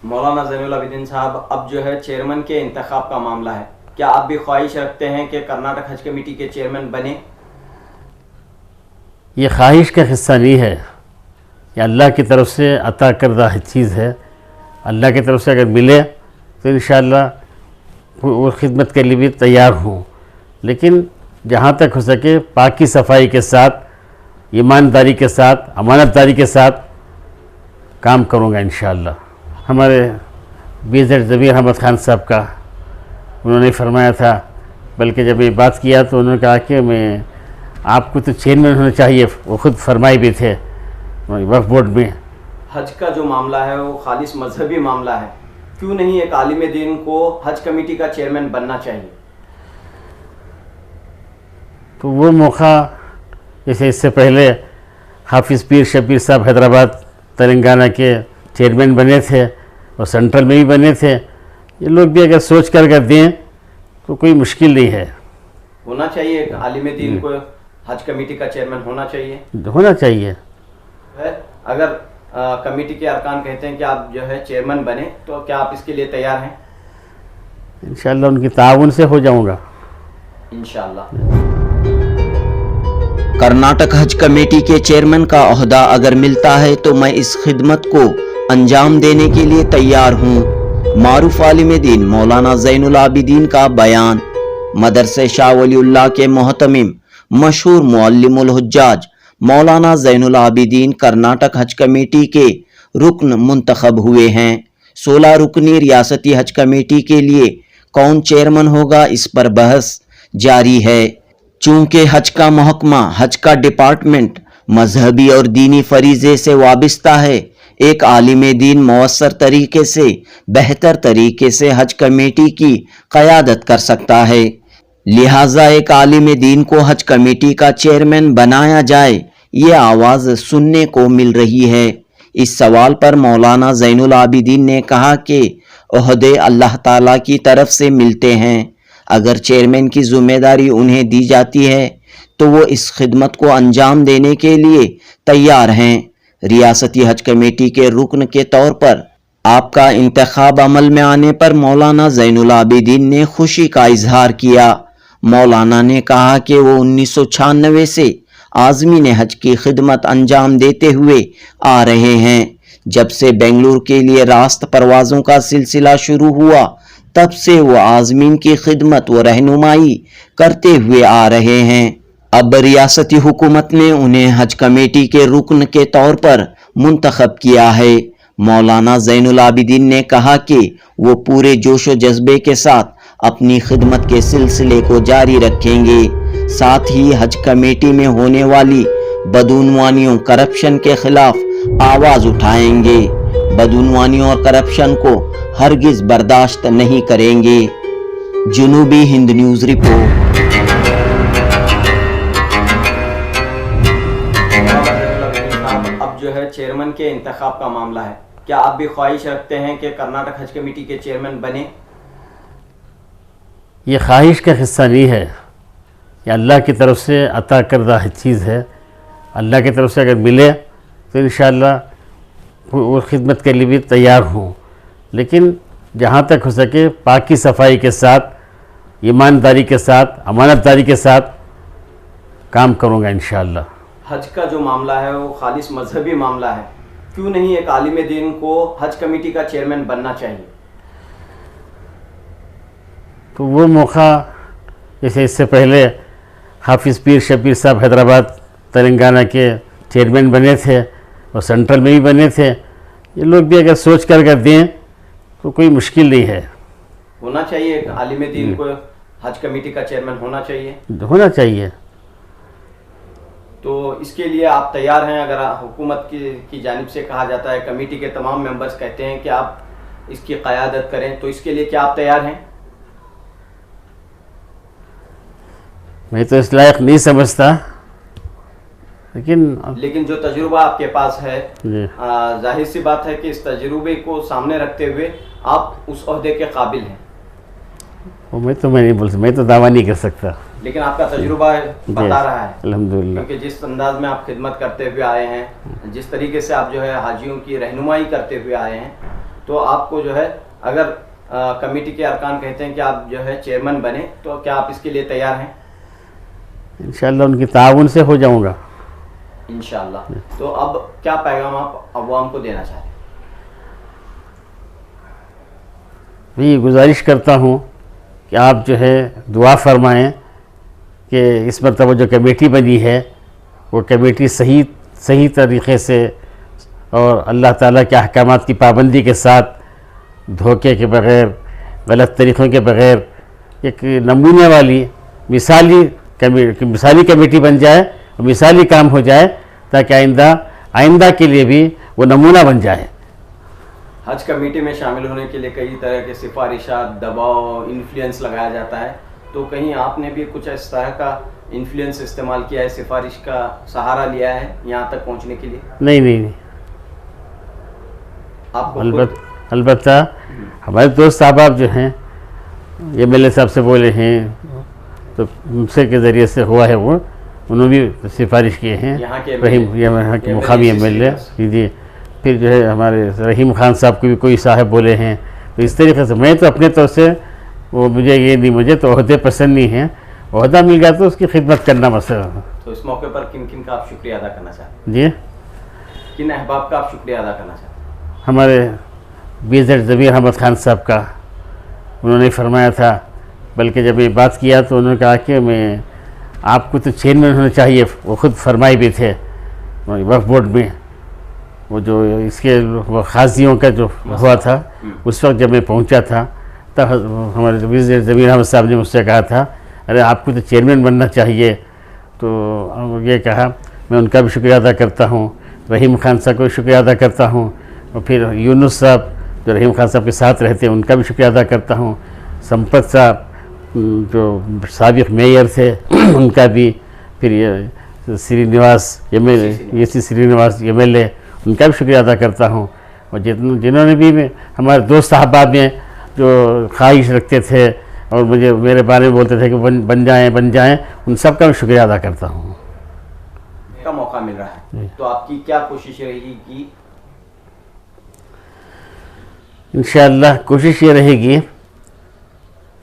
मौलाना ज़ैनुल आबिदीन साहब, अब जो है चेयरमैन के इंतखाब का मामला है, क्या आप भी ख्वाहिश रखते हैं कि कर्नाटक हज कमेटी के चेयरमैन बने? ये ख्वाहिश का हिस्सा नहीं है, ये अल्लाह की तरफ से अता करदा चीज़ है। अल्लाह की तरफ से अगर मिले तो इंशाअल्लाह वो खिदमत के लिए भी तैयार हूँ, लेकिन जहाँ तक हो सके पाकी सफाई के साथ, ईमानदारी के साथ, अमानतदारी के साथ काम करूँगा इंशाअल्लाह। हमारे बीजेड ज़मीर अहमद खान साहब का उन्होंने फरमाया था, बल्कि जब ये बात किया तो उन्होंने कहा कि मैं आपको तो चेयरमैन होना चाहिए, वो खुद फरमाए भी थे वक्फ बोर्ड में। हज का जो मामला है वो खालिस मजहबी मामला है, क्यों नहीं एक आलिम दीन को हज कमेटी का चेयरमैन बनना चाहिए? तो वो मौका, जैसे इससे पहले हाफिज़ पीर शबीर साहब हैदराबाद तेलंगाना के चेयरमैन बने थे और सेंट्रल में भी बने थे, ये लोग भी अगर सोच कर दें तो कोई मुश्किल नहीं है। होना चाहिए एक आलिम दीन को हज कमेटी का चेयरमैन होना चाहिए। अगर कमेटी के अरकान कहते हैं कि आप जो है चेयरमैन बने, तो क्या आप इसके लिए तैयार हैं? इंशाअल्लाह उनकी ताउन से हो जाऊंगा इंशाअल्लाह। कर्नाटक हज कमेटी के चेयरमैन का ओहदा अगर मिलता है तो मैं इस खिदमत को अंजाम देने के लिए तैयार हूँ। मारूफ आलिम दीन मौलाना ज़ैनुल आबिदीन का बयान। मदरसे शाह वलीउल्लाह के मोहतमिम मशहूर मुअल्लिमुल हुज्जाज मौलाना ज़ैनुल आबिदीन कर्नाटक हज कमेटी के रुकन मुंतखब हुए हैं। 16 रुकनी रियासती हज कमेटी के लिए कौन चेयरमैन होगा, इस पर बहस जारी है। चूंकि हज का महकमा, हज का डिपार्टमेंट मजहबी और दीनी फरीज़े से वाबस्ता है, एक आलिम दीन मौसर तरीके से, बेहतर तरीके से हज कमेटी की क़यादत कर सकता है। लिहाजा एक आलिम दीन को हज कमेटी का चेयरमैन बनाया जाए, ये आवाज़ सुनने को मिल रही है। इस सवाल पर मौलाना ज़ैनुल आबिदीन ने कहा कि ओहदे अल्लाह ताला की तरफ से मिलते हैं। अगर चेयरमैन की जिम्मेदारी उन्हें दी जाती है तो वो इस खिदमत को अंजाम देने के लिए तैयार हैं। रियासती हज कमेटी के रुकन के तौर पर आपका इंतखाब अमल में आने पर मौलाना ज़ैनुल आबिदीन ने खुशी का इजहार किया। मौलाना ने कहा कि वो 1996 से आज़मीन हज की खिदमत अंजाम देते हुए आ रहे हैं। जब से बेंगलुरु के लिए रास्त परवाज़ों का सिलसिला शुरू हुआ, तब से वो आज़मीन की खिदमत व रहनुमाई करते हुए आ रहे हैं। अब रियासती हुकूमत ने उन्हें हज कमेटी के रुकन के तौर पर मुंतखब किया है। मौलाना ज़ैनुल आबिदीन ने कहा कि वो पूरे जोश व जज्बे के साथ अपनी खिदमत के सिलसिले को जारी रखेंगे। साथ ही हज कमेटी में होने वाली बदउनवानियों, करप्शन के खिलाफ आवाज़ उठाएंगे। बदउनवानियों और करप्शन को हरगिज़ बर्दाश्त नहीं करेंगे। जुनूबी हिंद न्यूज़ रिपोर्ट। अब जो है चेयरमैन के इंतखाब का मामला है, क्या आप भी ख्वाहिश रखते हैं कि कर्नाटक हज कमेटी के चेयरमैन बने? ये ख्वाहिश का हिस्सा नहीं है, ये अल्लाह की तरफ से अता करदा चीज़ है। अल्लाह की तरफ से अगर मिले तो इंशाअल्लाह वो खिदमत के लिए भी तैयार हूँ, लेकिन जहाँ तक हो सके पाकी सफाई के साथ, ईमानदारी के साथ, अमानतदारी के साथ काम करूँगा इंशाअल्लाह। हज का जो मामला है वो खालिस मजहबी मामला है, क्यों नहीं एक आलिम दीन को हज कमेटी का चेयरमैन बनना चाहिए? तो वो मौका, जैसे इससे पहले हाफिज़ पीर शबीर साहब हैदराबाद तेलंगाना के चेयरमैन बने थे और सेंट्रल में भी बने थे, ये लोग भी अगर सोच कर दें तो कोई मुश्किल नहीं है। होना चाहिए एक आलिम दीन को हज कमेटी का चेयरमैन होना चाहिए। तो इसके लिए आप तैयार हैं? अगर हुकूमत की जानिब से कहा जाता है, कमेटी के तमाम मेंबर्स कहते हैं कि आप इसकी क़यादत करें, तो इसके लिए क्या आप तैयार हैं? मैं तो इस लायक नहीं समझता, लेकिन जो तजुर्बा आपके पास है, जाहिर सी बात है कि इस तजुर्बे को सामने रखते हुए आप उस ओहदे के काबिल हैं। मैं नहीं बोल सकता, मैं तो दावा नहीं कर सकता, लेकिन आपका तजुर्बा बता रहा है अल्हम्दुलिल्लाह, क्योंकि जिस अंदाज में आप खिदमत करते हुए आए हैं, जिस तरीके से आप जो है हाजियों की रहनुमाई करते हुए आए हैं, तो आपको जो है अगर कमेटी के अरकान कहते हैं कि आप जो है चेयरमैन बने, तो क्या आप इसके लिए तैयार हैं? इंशाअल्लाह उनकी ताउन से हो जाऊंगा इंशाअल्लाह। तो अब क्या पैगाम आप अवाम को देना चाहते हैं? मैं ये गुजारिश करता हूँ कि आप जो है दुआ फरमाएं कि इस मरतबा जो कमेटी बनी है वो कमेटी सही तरीक़े से और अल्लाह ताला के अहकामात की पाबंदी के साथ, धोखे के बग़ैर, गलत तरीक़ों के बग़ैर एक नमूने वाली मिसाली कमेटी बन जाए और मिसाली काम हो जाए, ताकि आइंदा के लिए भी वो नमूना बन जाए। हज कमेटी में शामिल होने के लिए कई तरह के सिफारिशात, दबाव, इन्फ्लुएंस लगाया जाता है, तो कहीं आपने भी कुछ इस तरह का इन्फ्लुएंस इस्तेमाल किया है, सिफारिश का सहारा लिया है यहाँ तक पहुँचने के लिए? नहीं। आपको अलबत्ता हमारे दोस्त अहबाब जो हैं MLA साहब से बोले हैं, तो उनसे के ज़रिए से हुआ है, वो उन्होंने भी सिफारिश किए हैं। यहाँ के मुकामी MLA जी, फिर जो है हमारे रहीम खान साहब को भी कोई साहब बोले हैं। तो इस तरीके से मैं तो अपने तौर से मुझे तो ओहदे पसंद नहीं हैं, ओहदा मिल गया तो उसकी खिदमत करना मसला। तो इस मौके पर किन किन का आप शुक्रिया अदा करना चाहते हैं? जी, किन अहबाब का आप शुक्रिया अदा करना चाहते हैं? हमारे BZ ज़मीर अहमद खान साहब का, उन्होंने फरमाया था, बल्कि जब ये बात किया तो उन्होंने कहा कि मैं आपको तो चेयरमैन होना चाहिए, वो ख़ुद फरमाए भी थे वक्फ बोर्ड में। वो जो इसके वो खासियों का जो हुआ था, उस वक्त जब मैं पहुंचा था तब हमारे BZ ज़मीर अहमद साहब ने मुझसे कहा था, अरे आपको तो चेयरमैन बनना चाहिए। तो ये कहा, मैं उनका भी शुक्रिया अदा करता हूँ, रहीम खान साहब को भी शुक्रिया अदा करता हूँ, और फिर यूनुस साहब जो रहीम खान साहब के साथ रहते हैं उनका भी शुक्रिया अदा करता हूँ, संपत साहब जो साबिक़ मेयर थे उनका भी, फिर ये श्रीनिवास MLA उनका भी शुक्रिया अदा करता हूँ। और जिन्होंने भी हमारे दोस्त अहबाब में जो ख्वाहिश रखते थे और मेरे बारे में बोलते थे कि बन जाएं, उन सब का मैं शुक्रिया अदा करता हूँ। का मौका मिल रहा है, तो आपकी क्या कोशिश रहेगी कि इंशाअल्लाह कोशिश ये रहेगी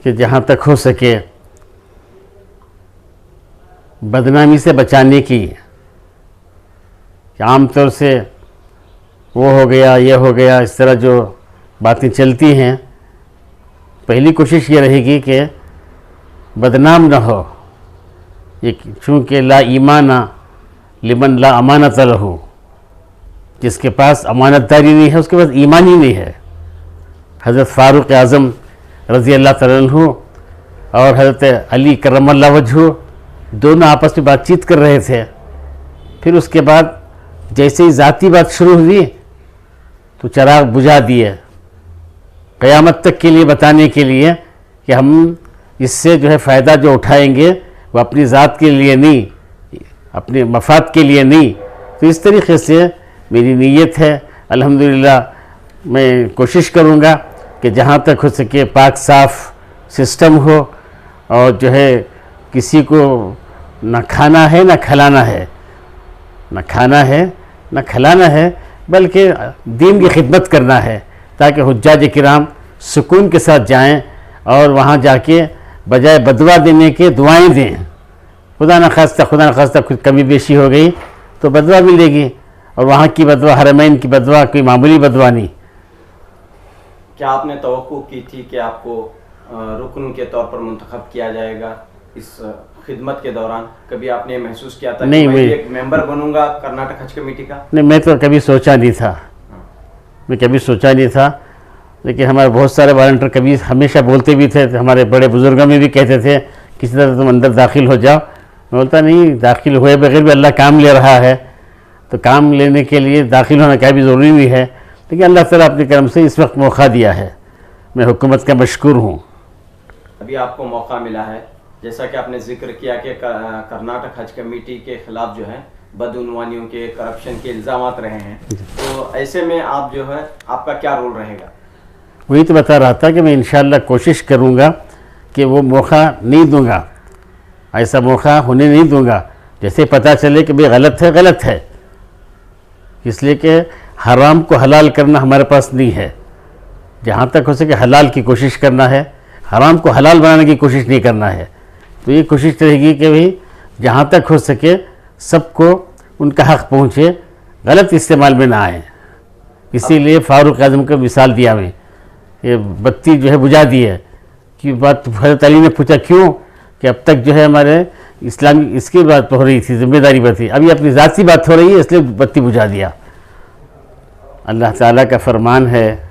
कि जहाँ तक हो सके बदनामी से बचाने की, आम तौर से वो हो गया, ये हो गया, इस तरह जो बातें चलती हैं, पहली कोशिश ये रहेगी कि बदनाम न हो। ये चूँकि ला ईमाना लिमन ला अमानत लहू, जिसके पास अमानतदारी नहीं है उसके पास ईमान ही नहीं है। हज़रत फ़ारूक़ आज़म रज़ी अल्लाह तआला अन्हु और हज़रत अली करमल्लाहु वजहू दोनों आपस में बातचीत कर रहे थे। फिर उसके बाद जैसे ही ज़ाती बात शुरू हुई तो चिराग बुझा दिए, क़यामत तक के लिए बताने के लिए कि हम इससे जो है फ़ायदा जो उठाएंगे वो अपनी ज़ात के लिए नहीं, अपने मफाद के लिए नहीं। तो इस तरीक़े से मेरी नीयत है, अल्हम्दुलिल्लाह मैं कोशिश करूँगा कि जहाँ तक हो सके पाक साफ़ सिस्टम हो, और जो है किसी को न खाना है न खिलाना है, न खाना है न खिलाना है, बल्कि दीन की खिदमत करना है, ताकि हुज्जाज किराम सुकून के साथ जाएं और वहाँ जाके बजाय बदवा देने के दुआएं दें। खुदा न खास्ता कुछ कमी बेशी हो गई तो बदवा मिलेगी, और वहाँ की बदवा, हरमैन की बदवा कोई मामूली बदवा नहीं। क्या आपने तवक्को की थी कि आपको रुकन के तौर पर मुंतखब किया जाएगा इस खिदमत के दौरान? कभी आपने महसूस किया था नहीं, कि मैं एक मेंबर बनूंगा कर्नाटक हज कमेटी का? नहीं, मैं तो कभी सोचा नहीं था, लेकिन हमारे बहुत सारे वॉलंटियर कभी हमेशा बोलते भी थे, हमारे बड़े बुजुर्गों में भी कहते थे किसी तरह तुम अंदर दाखिल हो जाओ। मैं बोलता नहीं, दाखिल हुए बगैर भी अल्लाह काम ले रहा है, तो काम लेने के लिए दाखिल होना क्या भी ज़रूरी नहीं है। लेकिन अल्लाह ताला अपने करम से इस वक्त मौका दिया है, मैं हुकूमत का मशकूर हूँ। अभी आपको मौका मिला है, जैसा कि आपने जिक्र किया कि कर्नाटक हज कमेटी के ख़िलाफ़ जो है बदउनवानियों के, करप्शन के इल्ज़ामात रहे हैं, तो ऐसे में आप जो है आपका क्या रोल रहेगा? वही तो बता रहा था कि मैं इंशाअल्लाह कोशिश करूँगा कि वो मौका नहीं दूँगा, ऐसा मौका होने नहीं दूँगा। जैसे पता चले कि भाई गलत है, इसलिए कि हराम को हलाल करना हमारे पास नहीं है, जहाँ तक हो सके हलाल की कोशिश करना है, हराम को हलाल बनाने की कोशिश नहीं करना है। तो ये कोशिश रहेगी कि भाई जहाँ तक हो सके सबको उनका हक़ पहुँचे, गलत इस्तेमाल में ना आए। इसीलिए फ़ारूक आज़म का मिसाल दिया मैं, ये बत्ती जो है बुझा दी है कि बात हज़रत अली ने पूछा क्यों, कि अब तक जो है हमारे इस्लामी इसकी बात हो रही थी, जिम्मेदारी पर थी, अभी अपनी ज़ाती बात हो रही है इसलिए बत्ती बुझा दिया। अल्लाह ताला का फरमान है,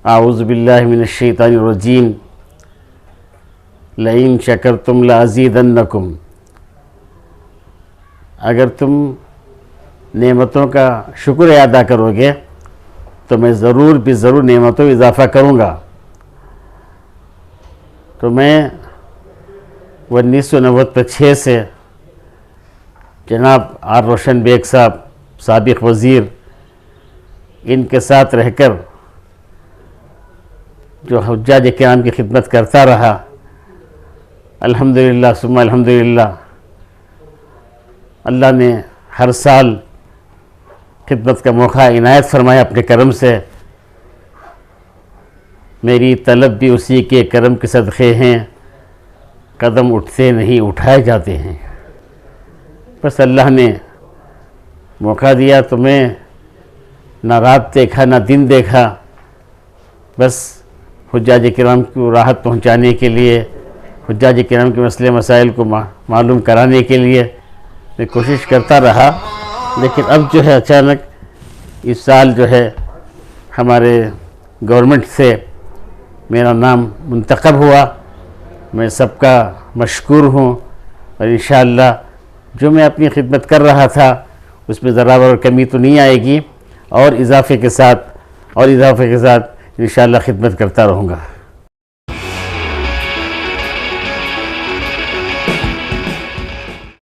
आऊज़ु बिल्लाहि मिनश शैतानिर रजीम, लइन शकरतुम लाज़ीदन्नकुम, अगर तुम नेमतों का शुक्र अदा करोगे तो मैं ज़रूर भी ज़रूर नेमतों में इजाफ़ा करूँगा। तो मैं 1996 से जनाब आर रोशन बेग साहब साबिक़ वज़ीर, इनके साथ रहकर जो हुज्जाज किराम की खिदमत करता रहा, अल्हम्दुलिल्लाह सुम्मा अल्हम्दुलिल्लाह, अल्लाह ने हर साल खिदमत का मौका इनायत फरमाया अपने करम से। मेरी तलब भी उसी के करम के सदक़े हैं, कदम उठते नहीं उठाए जाते हैं। बस अल्लाह ने मौका दिया तो मैं ना रात देखा ना दिन देखा, बस हुज्जाज किराम को राहत पहुंचाने के लिए, हुज्जाज किराम के मसले मसाइल को मालूम कराने के लिए मैं कोशिश करता रहा। लेकिन अब जो है अचानक इस साल जो है हमारे गवर्नमेंट से मेरा नाम मुंतखब हुआ। मैं सबका मशकूर हूँ और इंशाअल्लाह जो मैं अपनी खिदमत कर रहा था उसमें ज़रा और कमी तो नहीं आएगी, और इजाफ़े के साथ इंशाअल्लाह खिदमत करता रहूँगा।